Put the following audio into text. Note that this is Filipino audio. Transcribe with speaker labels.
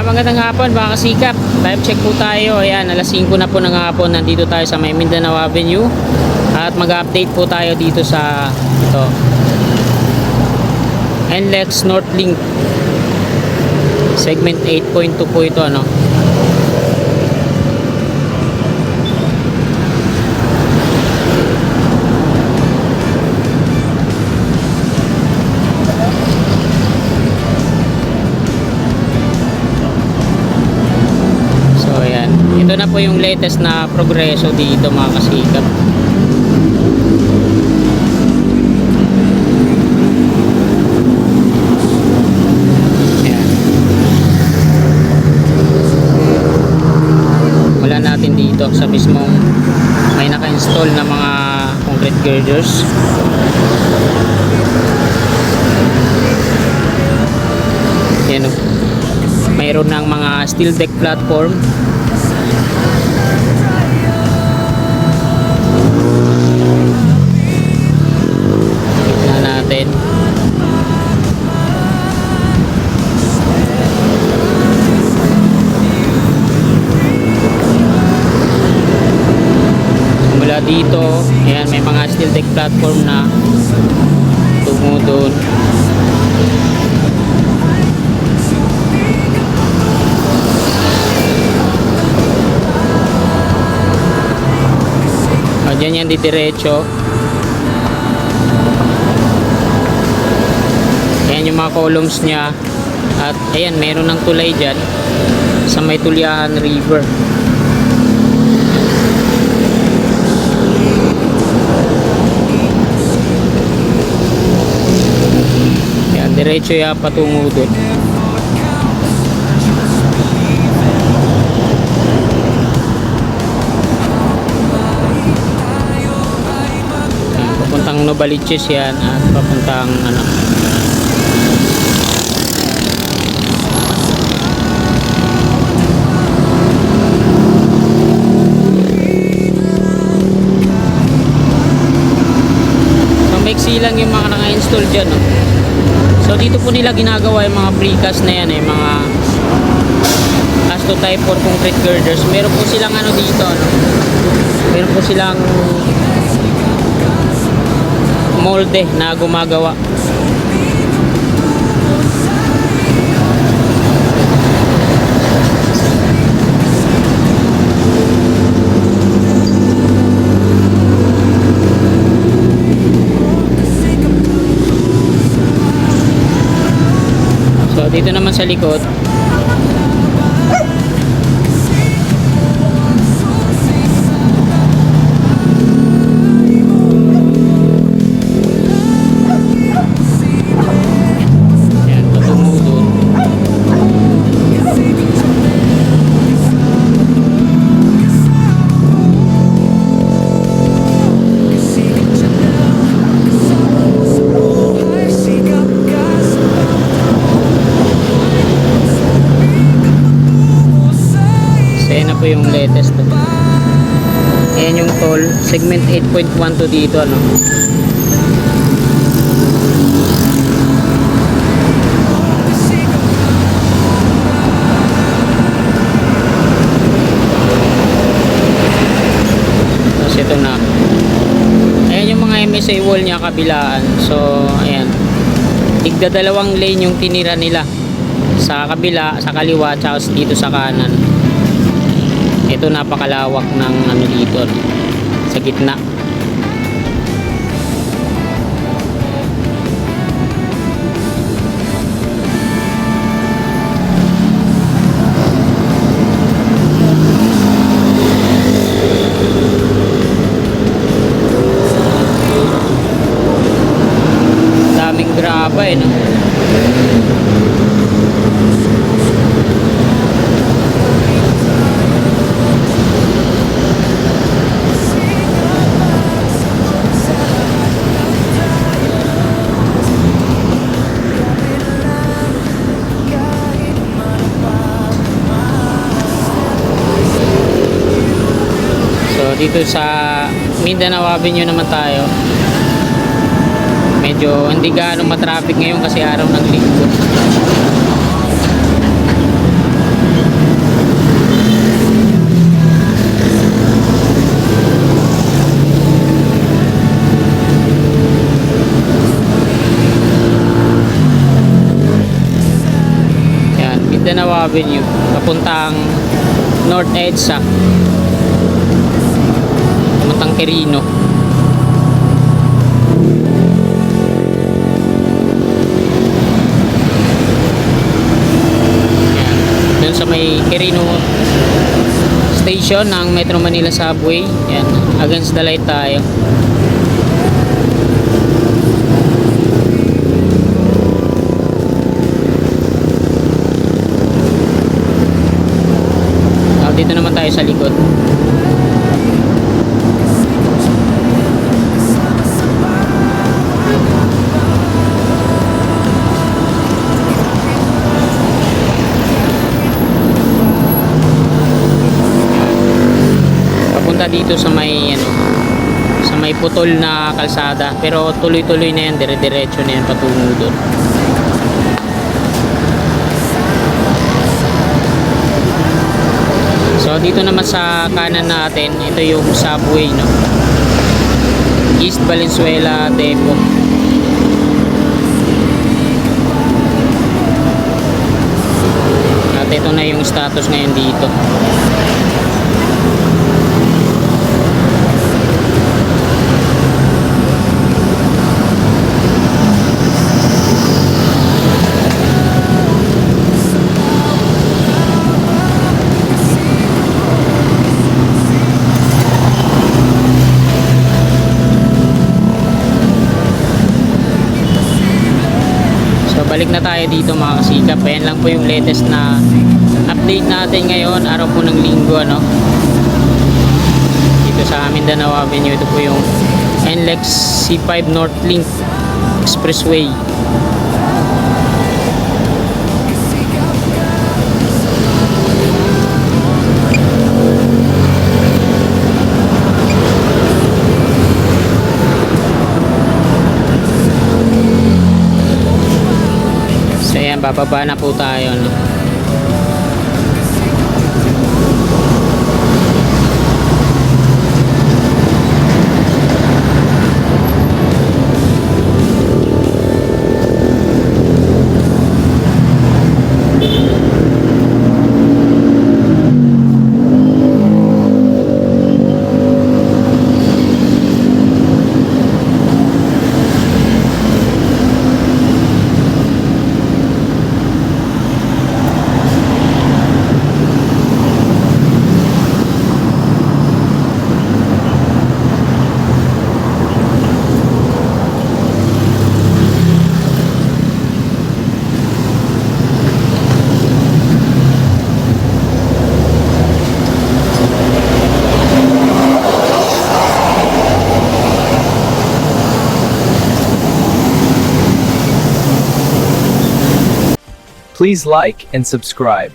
Speaker 1: Magandang hapon mga kasikap. Time check po tayo. Ayan, alas 5 na po ng hapon. Nandito tayo sa may Mindanao Avenue. At mag-update po tayo dito sa ito, NLEX Northlink segment 8.2 po ito, ano. Ito na po yung latest na progreso dito mga kasikap. Ayan. Wala natin dito sa mismong may naka-install na mga concrete girders. Ayan o. Mayroon ng mga steel deck platform. Mula dito, ayan, may mga steel deck platform na tungo doon. Diyan yan didiretso. Ayan yung mga columns nya. At ayan, meron ng tulay dyan sa may Tulyahan River. Ayan, diretso yan patungo doon. Papuntang Novaliches yan at papuntang ano, so maiksi lang yung mga naka-install dyan, no? So dito po nila ginagawa yung mga precast na yan, mga asto type 4 concrete girders. Meron po silang ano dito, no? Meron po silang molde na gumagawa. So dito naman sa likod, po yung latest. Ayan yung toll segment 8.12 dito, ano. Tapos ito na, ayan yung mga MSA wall nya kabilaan. So ayan, tigda dalawang lane yung tinira nila sa kabila, sa kaliwa, tsaka dito sa kanan. Ito napakalawak ng ano dito, no? Sa gitna. Daming graba, no? Dito sa Mindanao Avenue naman tayo. Medyo hindi gaano matraffic ngayon kasi araw ng linggo. Mindanao Avenue papuntang North EDSA, papuntang Quirino. Doon sa may Quirino station ng Metro Manila Subway. Yan, against the light tayo. Dito naman tayo sa likod. Papunta dito sa may sa may putol na kalsada, pero tuloy-tuloy na yan, dire-diretso na yan patungo doon. So dito naman sa kanan natin, ito yung subway, no? East Valenzuela Depot. At ito na yung status ngayon dito. Balik na tayo dito mga kasikap. Ayan lang po yung latest na update natin ngayon, araw po ng linggo, ano? Dito sa Mindanao Avenue. Ito po yung NLEX C5 North Link Expressway. Bababa na po tayo, no?
Speaker 2: Please like and subscribe.